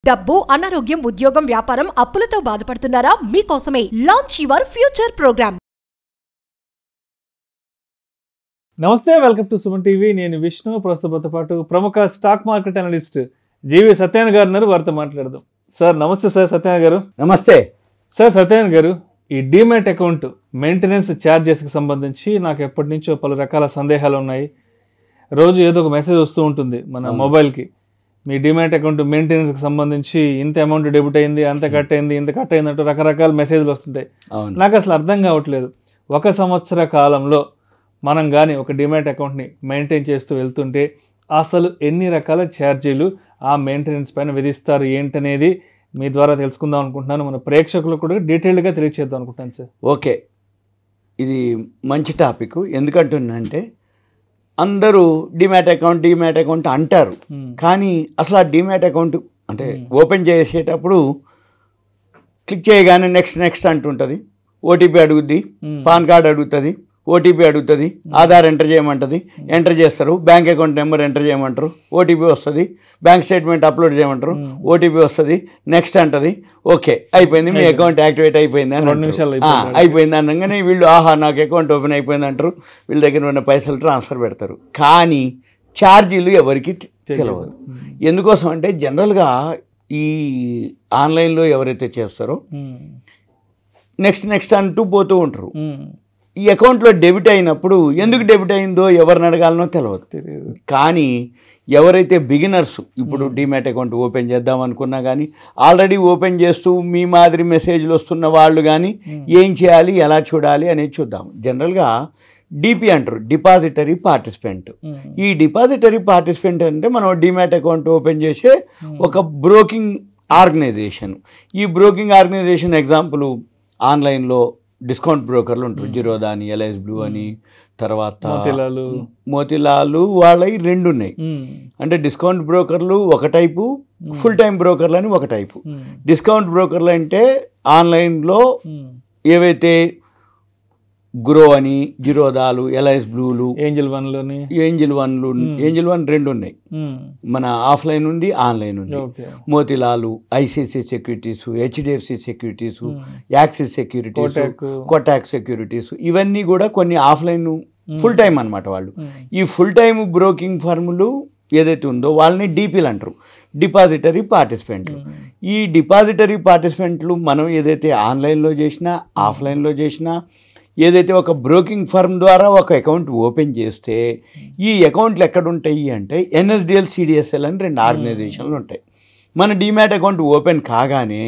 డబ్బు, అనారోగ్యం, ఉద్యోగం, వ్యాపారం, అప్పులతో బాధపడుతున్నారా? మీకోసమే లాంచ్ యువర్ ఫ్యూచర్ ప్రోగ్రామ్. నమస్తే, వెల్కమ్ టు సుమన్ టీవీ. నేను విష్ణు. ప్రస్తుతంతో పాటు ప్రముఖ స్టాక్ మార్కెట్ అనలిస్ట్ జీవి సత్యనారాయణ గారు ఉన్నారు. వారితో మాట్లాడదాం. సార్ నమస్తే. సార్ సత్యనారాయణ గారు నమస్తే. సార్ సత్యనారాయణ గారు, ఈ డీమ్యాట్ అకౌంట్ మెయింటెనెన్స్ ఛార్జెస్కి సంబంధించి నాకు ఎప్పటి నుంచో పలు రకాల సందేహాలు ఉన్నాయి. రోజు ఏదో ఒక మెసేజ్ వస్తూ ఉంటుంది మన మొబైల్కి, మీ డీమ్యాట్ అకౌంట్ మెయింటెనెన్స్కి సంబంధించి ఇంత అమౌంట్ డెబిట్ అయింది, అంత కట్ అయింది, ఇంత కట్ అయింది అంటూ రకరకాల మెసేజ్లు వస్తుంటాయి. నాకు అసలు అర్థం కావట్లేదు. 1 సంవత్సర కాలంలో మనం కానీ ఒక డీమ్యాట్ అకౌంట్ని మెయింటైన్ చేస్తూ వెళ్తుంటే అసలు ఎన్ని రకాల ఛార్జీలు ఆ మెయింటెనెన్స్ పైన విధిస్తారు ఏంటనేది మీ ద్వారా తెలుసుకుందాం అనుకుంటున్నాను. మన ప్రేక్షకులకు కూడా డీటెయిల్డ్గా తెలియచేద్దాం అనుకుంటాను సార్. ఓకే, ఇది మంచి టాపిక్. ఎందుకంటున్నానంటే అందరూ డీమ్యాట్ అకౌంట్ అంటారు, కానీ అసలు ఆ డీమ్యాట్ అకౌంట్ అంటే ఓపెన్ చేసేటప్పుడు క్లిక్ చేయగానే నెక్స్ట్ అంటుంటుంది. ఓటీపీ అడుగుద్ది, పాన్ కార్డ్ అడుగుతుంది, ఓటీపీ అడుగుతుంది, ఆధార్ ఎంటర్ చేయమంటుంది, ఎంటర్ చేస్తారు, బ్యాంక్ అకౌంట్ నెంబర్ ఎంటర్ చేయమంటారు, ఓటీపీ వస్తుంది, బ్యాంక్ స్టేట్మెంట్ అప్లోడ్ చేయమంటారు, ఓటీపీ వస్తుంది, నెక్స్ట్ అంటది. ఓకే, అయిపోయింది, మీ అకౌంట్ యాక్టివేట్ అయిపోయింది అని 2 నిమిషాలు అయిపోయింది అనగానే వీళ్ళు ఆహా నాకు అకౌంట్ ఓపెన్ అయిపోయింది అంటారు. వీళ్ళ దగ్గర ఉన్న పైసలు ట్రాన్స్ఫర్ పెడతారు. కానీ ఛార్జీలు ఎవరికి తెలియదు. ఎందుకోసం అంటే జనరల్గా ఈ ఆన్లైన్లో ఎవరైతే చేస్తారో నెక్స్ట్ అంటూ పోతూ ఉంటారు. ఈ అకౌంట్లో డెబిట్ అయినప్పుడు ఎందుకు డెబిట్ అయిందో ఎవరిని అడగాలనో తెలియదు. కానీ ఎవరైతే బిగినర్స్ ఇప్పుడు డీమ్యాట్ అకౌంట్ ఓపెన్ చేద్దాం అనుకున్నా కానీ ఆల్రెడీ ఓపెన్ చేస్తూ మీ మాదిరి మెసేజ్లు వస్తున్న వాళ్ళు కానీ ఏం చేయాలి, ఎలా చూడాలి అనేది చూద్దాం. జనరల్గా డిపి అంటారు, డిపాజిటరీ పార్టిసిపెంట్. ఈ డిపాజిటరీ పార్టిసిపెంట్ అంటే మనం డీమ్యాట్ అకౌంట్ ఓపెన్ చేసే ఒక బ్రోకింగ్ ఆర్గనైజేషన్. ఈ బ్రోకింగ్ ఆర్గనైజేషన్ ఎగ్జాంపుల్ ఆన్లైన్లో డిస్కౌంట్ బ్రోకర్లు ఉంటారు, జిరోదా అని, ఎల్ఐస్ బ్లూ అని, తర్వాత మోతిలాలు వాళ్ళవి 2 ఉన్నాయి. అంటే డిస్కౌంట్ బ్రోకర్లు ఒక టైపు, ఫుల్ టైం బ్రోకర్లు అని ఒక టైపు. డిస్కౌంట్ బ్రోకర్లు అంటే ఆన్లైన్లో ఏవైతే గ్రో అని, జిరోదాలు, ఎల్ఐస్ బ్లూలు, ఏంజిల్ 1 2 ఉన్నాయి. మన ఆఫ్లైన్ ఉంది, ఆన్లైన్ ఉంది. Motilal, ICICI securities, HDFC securities, Axis securities, Kotak securities, ఇవన్నీ కూడా కొన్ని ఆఫ్లైన్ ఫుల్ టైం అనమాట. వాళ్ళు ఈ ఫుల్ టైం బ్రోకింగ్ ఫర్ములు ఏదైతే ఉందో వాళ్ళని డిపిలు అంటారు, డిపాజిటరీ పార్టిసిపెంట్లు. ఈ డిపాజిటరీ పార్టిసిపెంట్లు మనం ఏదైతే ఆన్లైన్లో చేసినా, ఆఫ్లైన్లో చేసినా, ఏదైతే ఒక బ్రోకింగ్ ఫర్మ్ ద్వారా ఒక అకౌంట్ ఓపెన్ చేస్తే ఈ అకౌంట్లు ఎక్కడ ఉంటాయి అంటే ఎన్ఎస్డిఎల్, సిడిఎస్ఎల్ అని 2 ఆర్గనైజేషన్లు ఉంటాయి. మన డీమ్యాట్ అకౌంట్ ఓపెన్ కాగానే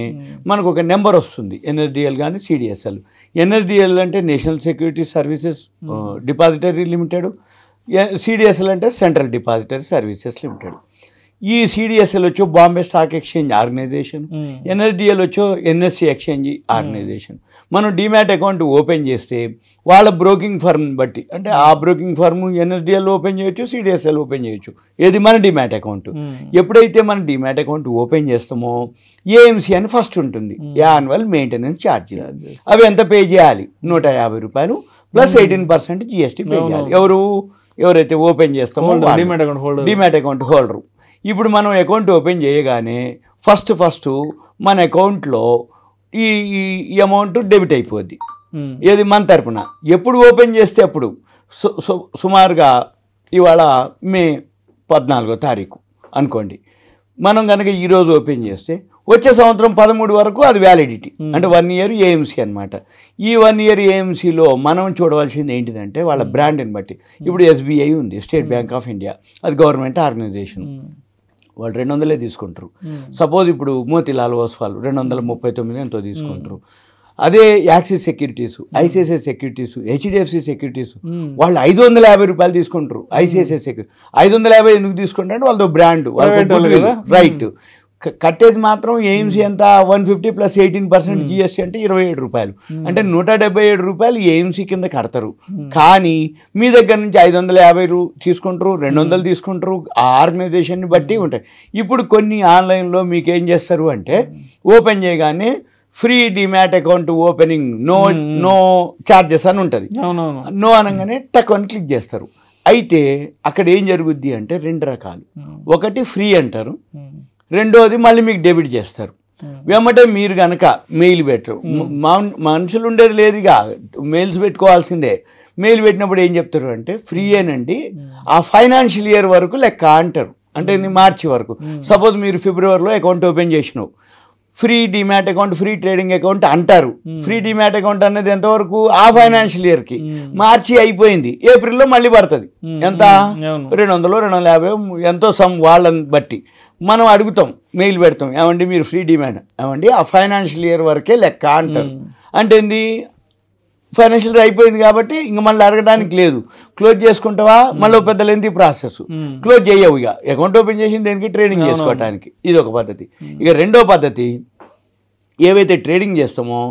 మనకు ఒక నెంబర్ వస్తుంది, ఎన్ఎస్డిఎల్ కానీ సిడిఎస్ఎల్. ఎన్ఎస్డిఎల్ అంటే national security services depository limited, CDSL అంటే సెంట్రల్ డిపాజిటరీ సర్వీసెస్ లిమిటెడ్. ఈ సిడిఎస్ఎల్ వచ్చో Bombay stock exchange organisation, NSDL వచ్చో ఎన్ఎస్సి ఎక్స్చేంజ్ ఆర్గనైజేషన్. మనం డీమ్యాట్ అకౌంట్ ఓపెన్ చేస్తే వాళ్ళ బ్రోకింగ్ ఫర్మ్ బట్టి, అంటే ఆ బ్రోకింగ్ ఫర్మ్ ఎన్ఎస్డిఎల్ ఓపెన్ చేయొచ్చు, సిడిఎస్ఎల్ ఓపెన్ చేయొచ్చు, ఏది మన డీమ్యాట్ అకౌంట్. ఎప్పుడైతే మనం డీమ్యాట్ అకౌంట్ ఓపెన్ చేస్తామో ఏఎంసీ అని ఫస్ట్ ఉంటుంది, యాన్యువల్ మెయింటెనెన్స్ ఛార్జీలు. అవి ఎంత పే చేయాలి? 150 రూపాయలు ప్లస్ 18% జిఎస్టీ పే చేయాలి. ఎవరైతే ఓపెన్ చేస్తామో డీమ్యాట్ అకౌంట్ హోల్డరు. ఇప్పుడు మనం అకౌంట్ ఓపెన్ చేయగానే ఫస్ట్ మన అకౌంట్లో ఈ అమౌంట్ డెబిట్ అయిపోద్ది. ఏది మన తరపున. ఎప్పుడు ఓపెన్ చేస్తే అప్పుడు సుమారుగా ఇవాళ మే 14వ తారీఖు అనుకోండి, మనం కనుక ఈరోజు ఓపెన్ చేస్తే వచ్చే సంవత్సరం 13 వరకు అది వ్యాలిడిటీ, అంటే 1 ఇయర్ ఏఎంసీ అనమాట. ఈ 1 ఇయర్ ఏఎంసీలో మనం చూడవలసింది ఏంటిదంటే వాళ్ళ బ్రాండ్ని బట్టి. ఇప్పుడు ఎస్బీఐ ఉంది, స్టేట్ బ్యాంక్ ఆఫ్ ఇండియా, అది గవర్నమెంట్ ఆర్గనైజేషన్, వాళ్ళు 200 తీసుకుంటారు. సపోజ్ ఇప్పుడు మోతిలాల్ ఓస్వాల్ 239 ఎంతో తీసుకుంటారు. అదే axis securities, ICICI securities, HDFC securities వాళ్ళు 550 రూపాయలు తీసుకుంటారు. ఐసిఐసిఐ సెక్యూరిటీ 550 ఎందుకు తీసుకుంటారంటే వాళ్ళతో బ్రాండ్, రైట్. కట్టేది మాత్రం ఏఎంసీ ఎంత 150 ప్లస్ 18% జిఎస్టీ అంటే 27 రూపాయలు, అంటే 177 రూపాయలు ఏఎంసీ కింద కడతారు. కానీ మీ దగ్గర నుంచి 550 తీసుకుంటారు, 200 తీసుకుంటారు, ఆ ఆర్గనైజేషన్ని బట్టి ఉంటాయి. ఇప్పుడు కొన్ని ఆన్లైన్లో మీకు ఏం చేస్తారు అంటే ఓపెన్ చేయగానే free demat account opening, no charges అని ఉంటుంది. నో అనగానే టక్ అని క్లిక్ చేస్తారు. అయితే అక్కడ ఏం జరుగుద్ది అంటే 2 రకాలు. ఒకటి ఫ్రీ అంటారు, రెండోది మళ్ళీ మీకు డెబిట్ చేస్తారు. వెంబటే మీరు కనుక మెయిల్ పెట్టరు, మనుషులు ఉండేది లేదుగా, మెయిల్స్ పెట్టుకోవాల్సిందే. మెయిల్ పెట్టినప్పుడు ఏం చెప్తారు అంటే ఫ్రీయేనండి, ఆ ఫైనాన్షియల్ ఇయర్ వరకు లెక్క అంటారు. అంటే మార్చి వరకు. సపోజ్ మీరు ఫిబ్రవరిలో అకౌంట్ ఓపెన్ చేసినావు, free demat account, free trading account అంటారు. ఫ్రీ డిమాట్ అకౌంట్ అనేది ఎంతవరకు? ఆ ఫైనాన్షియల్ ఇయర్కి. మార్చి అయిపోయింది, ఏప్రిల్లో మళ్ళీ పడుతుంది. ఎంత? 200, 250 ఎంతో సమ్ వాళ్ళని బట్టి మనం అడుగుతాం, మెయిల్ పెడతాం, ఏమండి మీరు ఫ్రీ డిమాండ్, ఏమండి ఆ ఫైనాన్షియల్ ఇయర్ వరకే లెక్క అంటారు. అంటే ఏంది? ఫైనాన్షియల్ ఇయర్ అయిపోయింది కాబట్టి ఇంక మళ్ళీ అడగడానికి లేదు. క్లోజ్ చేసుకుంటావా? మళ్ళీ పెద్ద లెంతీ ప్రాసెస్, క్లోజ్ చేయవు. ఇక అకౌంట్ ఓపెన్ చేసింది దేనికి? ట్రేడింగ్ చేసుకోవడానికి. ఇది ఒక పద్ధతి. ఇక రెండో పద్ధతి, ఏవైతే ట్రేడింగ్ చేస్తామో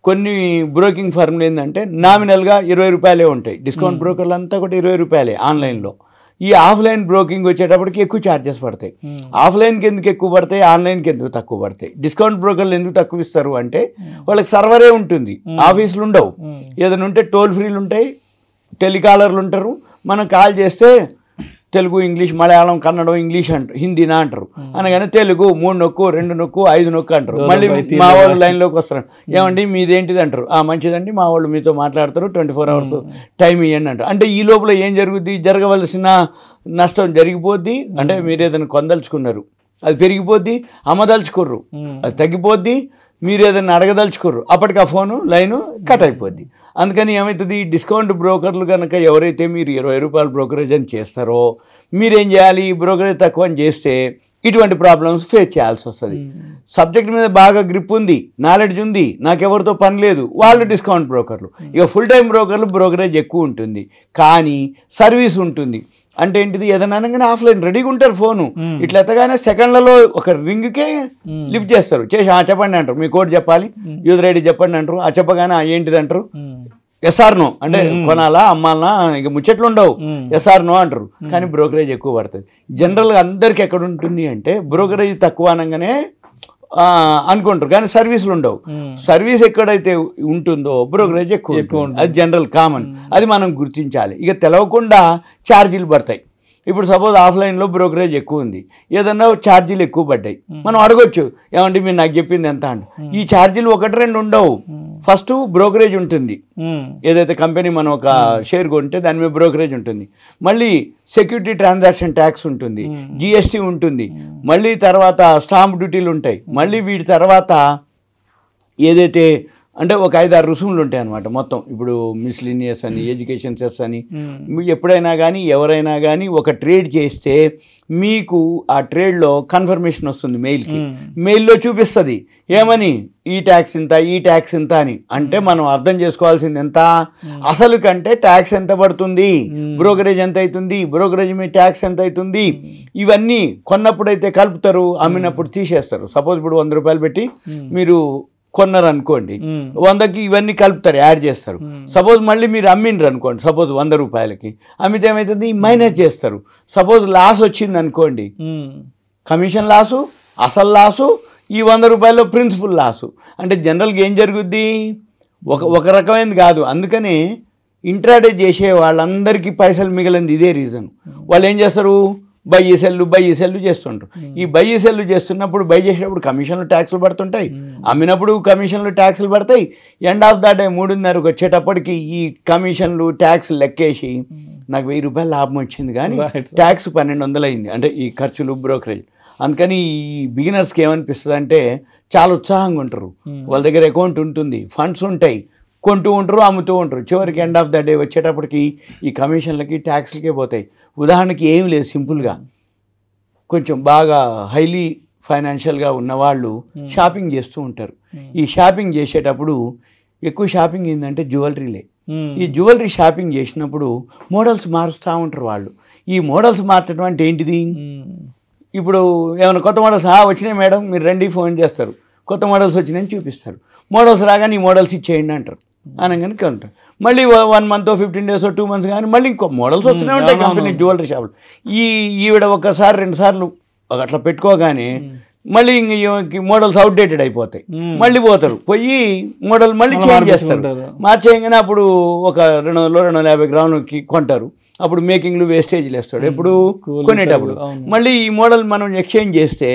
కొన్ని బ్రోకింగ్ ఫర్మ్లు ఏంటంటే నామినల్గా 20 రూపాయలే ఉంటాయి. డిస్కౌంట్ బ్రోకర్లు అంతా కూడా 20 రూపాయలే ఆన్లైన్లో. ఈ ఆఫ్లైన్ బ్రోకింగ్ వచ్చేటప్పటికి ఎక్కువ ఛార్జెస్ పడతాయి. ఆఫ్లైన్కి ఎందుకు ఎక్కువ పడతాయి, ఆన్లైన్కి ఎందుకు తక్కువ పడతాయి? డిస్కౌంట్ బ్రోకర్లు ఎందుకు తక్కువ ఇస్తారు అంటే వాళ్ళకి సర్వరే ఉంటుంది, ఆఫీసులు ఉండవు. ఏదైనా ఉంటే టోల్ ఫ్రీలు ఉంటాయి, టెలికాలర్లు ఉంటారు. మనం కాల్ చేస్తే తెలుగు, ఇంగ్లీష్, మలయాళం, కన్నడం, ఇంగ్లీష్ అంటారు, హిందీనా అంటారు. అనగానే తెలుగు 3 నొక్కు, 2 నొక్కు, 5 నొక్కు అంటారు. మళ్ళీ మా వాళ్ళు లైన్లోకి వస్తారు, ఏమండి మీదేంటిది అంటారు. మంచిదండి, మా వాళ్ళు మీతో మాట్లాడతారు, 24 అవర్స్ టైం ఇవ్వండి అంటారు. అంటే ఈ లోపల ఏం జరుగుద్ది? జరగవలసిన నష్టం జరిగిపోద్ది. అంటే మీరు ఏదైనా కొందలుచుకున్నారు, అది పెరిగిపోద్ది. అమ్మదలుచుకోర్రు, అది తగ్గిపోద్ది. మీరు ఏదైనా అడగదలుచుకోర్రు, అప్పటికి ఆ ఫోను లైను కట్ అయిపోద్ది. అందుకని ఏమవుతుంది? డిస్కౌంట్ బ్రోకర్లు కనుక ఎవరైతే మీరు 20 రూపాయలు బ్రోకరేజ్ అని చేస్తారో మీరేం చేయాలి? బ్రోకరేజ్ తక్కువ అని చేస్తే ఇటువంటి ప్రాబ్లమ్స్ ఫేస్ చేయాల్సి వస్తుంది. సబ్జెక్ట్ మీద బాగా గ్రిప్ ఉంది, నాలెడ్జ్ ఉంది, నాకెవరితో పని లేదు, వాళ్ళు డిస్కౌంట్ బ్రోకర్లు. ఇక ఫుల్ టైం బ్రోకర్లు బ్రోకరేజ్ ఎక్కువ ఉంటుంది కానీ సర్వీస్ ఉంటుంది. అంటే ఏంటిది? ఏదైనా అనగానే ఆఫ్లైన్ రెడీగా ఉంటారు. ఫోను ఇట్లా ఎత్తగానే సెకండ్లలో ఒక రింగ్కే లిఫ్ట్ చేస్తారు, చేసి చెప్పండి అంటారు, మీ కోడ్ చెప్పాలి, యూజర్ ఐడి చెప్పండి అంటారు. చెప్పగానే ఏంటిది అంటారు, ఎస్ఆర్ నో అంటే కొనాలా అమ్మాలనా, ఇక ముచ్చట్లు ఉండవు, ఎస్ఆర్ నో అంటారు. కానీ బ్రోకరేజ్ ఎక్కువ పడుతుంది. జనరల్గా అందరికి ఎక్కడ ఉంటుంది అంటే బ్రోకరేజ్ తక్కువ అనగానే అనుకుంటారు కానీ సర్వీసులు ఉండవు. సర్వీస్ ఎక్కడైతే ఉంటుందో బ్రోకరేజ్ ఎక్కువ, అది జనరల్ కామన్. అది మనం గుర్తించాలి. ఇక తెలవకుండా ఛార్జీలు పడతాయి. ఇప్పుడు సపోజ్ ఆఫ్లైన్లో బ్రోకరేజ్ ఎక్కువ ఉంది, ఏదన్నా ఛార్జీలు ఎక్కువ పడ్డాయి, మనం అడగొచ్చు, ఏమంటే మీరు నాకు చెప్పింది ఎంత అంట. ఈ ఛార్జీలు 1-2 ఉండవు. ఫస్ట్ బ్రోకరేజ్ ఉంటుంది, ఏదైతే కంపెనీ మనం ఒక షేర్ కొంటే దాని మీద బ్రోకరేజ్ ఉంటుంది. మళ్ళీ సెక్యూరిటీ ట్రాన్సాక్షన్ ట్యాక్స్ ఉంటుంది, జిఎస్టీ ఉంటుంది, మళ్ళీ తర్వాత స్టాంప్ డ్యూటీలు ఉంటాయి. మళ్ళీ వీటి తర్వాత ఏదైతే అంటే ఒక 5-6 రుసుములు ఉంటాయి అన్నమాట మొత్తం. ఇప్పుడు మిస్లీనియస్ అని, ఎడ్యుకేషన్ సెస్ అని, ఎప్పుడైనా కానీ ఎవరైనా కానీ ఒక ట్రేడ్ చేస్తే మీకు ఆ ట్రేడ్లో కన్ఫర్మేషన్ వస్తుంది మెయిల్కి. మెయిల్లో చూపిస్తుంది ఏమని, ఈ ట్యాక్స్ ఇంత, ఈ ట్యాక్స్ ఇంత అని. అంటే మనం అర్థం చేసుకోవాల్సింది ఎంత, అసలు కంటే ట్యాక్స్ ఎంత పడుతుంది, బ్రోకరేజ్ ఎంత అవుతుంది, బ్రోకరేజ్ మీ ట్యాక్స్ ఎంత అవుతుంది, ఇవన్నీ కొన్నప్పుడైతే కలుపుతారు, అమ్మినప్పుడు తీసేస్తారు. సపోజ్ ఇప్పుడు 100 రూపాయలు పెట్టి మీరు కొన్నారు అనుకోండి, 100కి ఇవన్నీ కలుపుతారు, యాడ్ చేస్తారు. సపోజ్ మళ్ళీ మీరు అమ్మిండ్రు అనుకోండి, సపోజ్ 100 రూపాయలకి అమ్మితే ఏమవుతుంది, మైనస్ చేస్తారు. సపోజ్ లాస్ వచ్చింది అనుకోండి, కమిషన్ లాసు, అసలు లాసు, ఈ 100 రూపాయల్లో ప్రిన్సిపల్ లాసు. అంటే జనరల్గా ఏం జరుగుద్ది, ఒక రకమైనది కాదు. అందుకనే ఇంట్రాడే చేసే వాళ్ళందరికీ పైసలు మిగిలింది ఇదే రీజన్. వాళ్ళు ఏం చేస్తారు, బై సెల్లు చేస్తుంటారు. ఈ బై సెల్లు చేస్తున్నప్పుడు బై చేసేటప్పుడు కమిషన్లు ట్యాక్సులు పడుతుంటాయి, అమ్మినప్పుడు కమిషన్లు ట్యాక్సులు పడతాయి. ఎండ్ ఆఫ్ ద డే 3:30కి వచ్చేటప్పటికి ఈ కమిషన్లు ట్యాక్స్ లెక్కేసి నాకు 1000 రూపాయలు లాభం వచ్చింది కానీ ట్యాక్స్ 1200 అయింది. అంటే ఈ ఖర్చులు, బ్రోకరేజ్. అందుకని ఈ బిగినర్స్కి ఏమనిపిస్తుంది అంటే చాలా ఉత్సాహంగా ఉంటారు, వాళ్ళ దగ్గర అకౌంట్ ఉంటుంది, ఫండ్స్ ఉంటాయి, కొంటూ ఉంటారు, అమ్ముతూ ఉంటారు. చివరికి ఎండ్ ఆఫ్ ద డే వచ్చేటప్పటికి ఈ కమిషన్లకి ట్యాక్స్లకే పోతాయి. ఉదాహరణకి ఏం లేదు, సింపుల్గా కొంచెం బాగా హైలీ ఫైనాన్షియల్గా ఉన్నవాళ్ళు షాపింగ్ చేస్తూ ఉంటారు. ఈ షాపింగ్ చేసేటప్పుడు ఎక్కువ షాపింగ్ ఏంటంటే జ్యువెలరీలే. ఈ జ్యువెలరీ షాపింగ్ చేసినప్పుడు మోడల్స్ మారుస్తూ ఉంటారు వాళ్ళు. ఈ మోడల్స్ మార్చడం అంటే ఏంటిది, ఇప్పుడు ఏమైనా కొత్త మోడల్స్ వచ్చినాయి మేడం మీరు రండి ఫోన్ చేస్తారు, కొత్త మోడల్స్ వచ్చినాయని చూపిస్తారు. మోడల్స్ రాగానే ఈ మోడల్స్ ఇచ్చేయండి అంటారు, అనగానే కొంటారు. మళ్ళీ 1 month 15 days 2 months కానీ మళ్ళీ ఇంకో మోడల్స్ వస్తూనే ఉంటాయి కంపెనీ జ్యువెలరీ షాపులు. ఈవిడ 1-2 సార్లు అట్లా పెట్టుకోగానే మళ్ళీ ఇంక మోడల్స్ అవుట్డేటెడ్ అయిపోతాయి. మళ్ళీ పోతారు, పోయి మోడల్ మళ్ళీ చేంజ్ చేస్తారు. మార్చేయగానే అప్పుడు ఒక 200-250 గ్రాములకి కొంటారు. అప్పుడు మేకింగ్లు వేస్టేజ్లు వేస్తాడు ఎప్పుడు కొనేటప్పుడు. మళ్ళీ ఈ మోడల్ మనం ఎక్స్చేంజ్ చేస్తే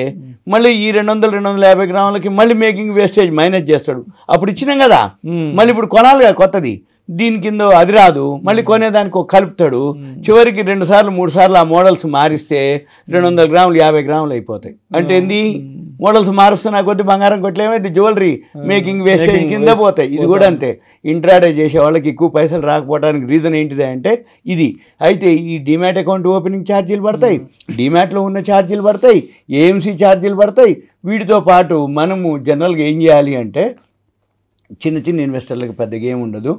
మళ్ళీ ఈ 200-250 గ్రాములకి మళ్ళీ మేకింగ్ వేస్టేజ్ మైనస్ చేస్తాడు. అప్పుడు ఇచ్చినాం కదా, మళ్ళీ ఇప్పుడు కొనాలిగా కొత్తది, దీని కింద అది రాదు, మళ్ళీ కొనేదానికి ఒక కలుపుతాడు. చివరికి 2 సార్లు 3 సార్లు ఆ మోడల్స్ మారిస్తే 200 గ్రాములు 50 గ్రాములు అయిపోతాయి. అంటే ఏంది, మోడల్స్ మారుస్తున్నా కొద్ది బంగారం కొట్లు ఏమైంది, జ్యువెలరీ మేకింగ్ వేస్టేజ్ కింద పోతాయి. ఇది కూడా అంతే, ఇంట్రాడే చేసే వాళ్ళకి ఎక్కువ పైసలు రాకపోవడానికి రీజన్ ఏంటిది అంటే ఇది. అయితే ఈ డిమాట్ అకౌంట్ ఓపెనింగ్ ఛార్జీలు పడతాయి, డిమాట్లో ఉన్న ఛార్జీలు పడతాయి, ఏఎంసీ ఛార్జీలు పడతాయి. వీటితో పాటు మనము జనరల్గా ఏం చేయాలి అంటే, చిన్న ఇన్వెస్టర్లకు పెద్దగా ఏమి ఉండదు.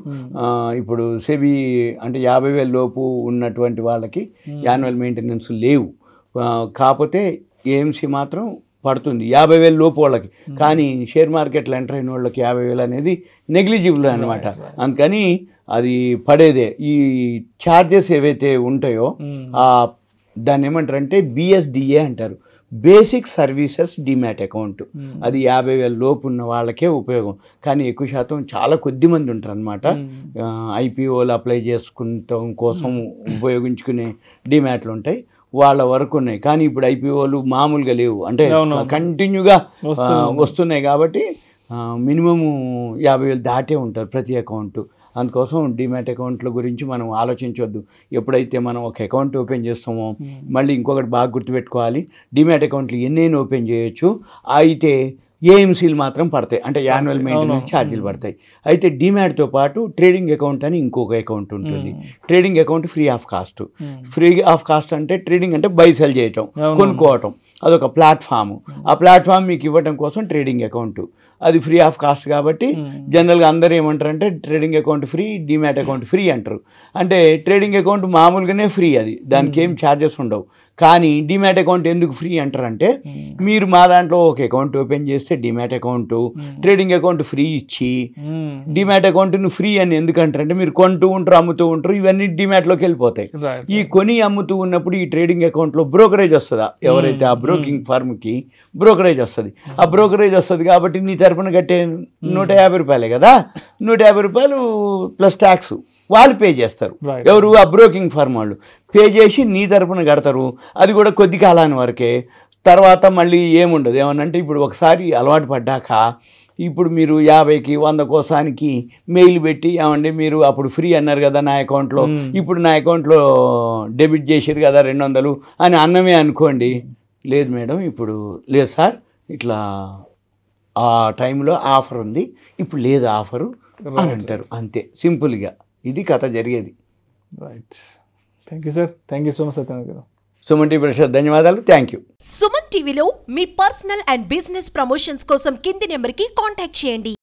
ఇప్పుడు సెబీ అంటే 50,000 లోపు ఉన్నటువంటి వాళ్ళకి యాన్యువల్ మెయింటెనెన్స్ లేవు, కాకపోతే ఏఎంసీ మాత్రం పడుతుంది 50,000 లోపు వాళ్ళకి. కానీ షేర్ మార్కెట్లో ఎంటర్ అయిన వాళ్ళకి 50,000 అనేది నెగ్లిజిబుల్ అనమాట. అందుకని అది పడేదే. ఈ ఛార్జెస్ ఏవైతే ఉంటాయో దాన్ని ఏమంటారంటే BSDA అంటారు, బేసిక్ సర్వీసెస్ డిమాట్ అకౌంట్. అది 50,000 లోపు ఉన్న వాళ్ళకే ఉపయోగం. కానీ ఎక్కువ శాతం చాలా కొద్ది మంది ఉంటారు అనమాట IPOలు అప్లై చేసుకుంటాం కోసం ఉపయోగించుకునే డిమాట్లు ఉంటాయి, వాళ్ళ వరకు ఉన్నాయి. కానీ ఇప్పుడు IPOలు మామూలుగా లేవు, అంటే కంటిన్యూగా వస్తున్నాయి. కాబట్టి మినిమము 50,000 దాటే ఉంటారు ప్రతి అకౌంట్. అందుకోసం డిమాట్ అకౌంట్ల గురించి మనం ఆలోచించవద్దు. ఎప్పుడైతే మనం ఒక అకౌంట్ ఓపెన్ చేస్తామో మళ్ళీ ఇంకొకటి బాగా గుర్తుపెట్టుకోవాలి, డిమాట్ అకౌంట్లు ఎన్నైనా ఓపెన్ చేయొచ్చు, అయితే ఏఎంసీలు మాత్రం పడతాయి, అంటే యాన్యువల్ మెయింటెనెన్స్ ఛార్జీలు పడతాయి. అయితే డిమాట్తో పాటు ట్రేడింగ్ అకౌంట్ అని ఇంకొక అకౌంట్ ఉంటుంది. Trading account free of cost. Free of cost అంటే ట్రేడింగ్ అంటే బై సెల్ చేయటం, కొనుక్కోవటం, అదొక ప్లాట్ఫామ్. ఆ ప్లాట్ఫామ్ మీకు ఇవ్వడం కోసం ట్రేడింగ్ అకౌంట్, అది ఫ్రీ ఆఫ్ కాస్ట్. కాబట్టి జనరల్గా అందరూ ఏమంటారంటే trading account free, demat account free అంటారు. అంటే ట్రేడింగ్ అకౌంట్ మామూలుగానే ఫ్రీ, అది దానికి ఏం ఛార్జెస్ ఉండవు. కానీ డిమాట్ అకౌంట్ ఎందుకు ఫ్రీ అంటారంటే, మీరు మా దాంట్లో ఒక అకౌంట్ ఓపెన్ చేస్తే demat account, trading account free ఇచ్చి, డిమాట్ అకౌంట్ను ఫ్రీ అని ఎందుకంటారంటే మీరు కొంటూ ఉంటారు, అమ్ముతూ ఉంటారు, ఇవన్నీ డిమాట్లోకి వెళ్ళిపోతాయి. ఈ కొని అమ్ముతూ ఉన్నప్పుడు ఈ ట్రేడింగ్ అకౌంట్లో బ్రోకరేజ్ వస్తుందా, ఎవరైతే ఆ బ్రోకింగ్ ఫర్మ్కి బ్రోకరేజ్ వస్తుంది. ఆ బ్రోకరేజ్ వస్తుంది కాబట్టి నీ తరపున కట్టే 150 రూపాయలే కదా, 150 రూపాయలు ప్లస్ ట్యాక్స్ వాళ్ళు పే చేస్తారు. ఎవరు, ఆ బ్రోకింగ్ ఫర్మ్ వాళ్ళు పే చేసి నీ తరపున కడతారు. అది కూడా కొద్ది కాలాని వరకే, తర్వాత మళ్ళీ ఏముండదు. ఏమనంటే ఇప్పుడు ఒకసారి అలవాటు పడ్డాక ఇప్పుడు మీరు 50కి 100 కోసానికి మెయిల్ పెట్టి, ఏమండి మీరు అప్పుడు ఫ్రీ అన్నారు కదా నా అకౌంట్లో, ఇప్పుడు నా అకౌంట్లో డెబిట్ చేసారు కదా 200 అని అన్నమే అనుకోండి, లేదు మేడం ఇప్పుడు లేదు సార్, ఇట్లా ఆ టైంలో ఆఫర్ ఉంది, ఇప్పుడు లేదు ఆఫరు అని అంటారు. అంతే సింపుల్గా ఇది కథ జరిగేది. Right, thank you sir, thank you so much Satyanarayana గారు. సుమన్ టీవీ ప్రసాద్ ధన్యవాదాలు, థ్యాంక్ యూ. సుమన్ టీవీలో మీ పర్సనల్ అండ్ బిజినెస్ ప్రమోషన్స్ కోసం కింది నెంబర్కి కాంటాక్ట్ చేయండి.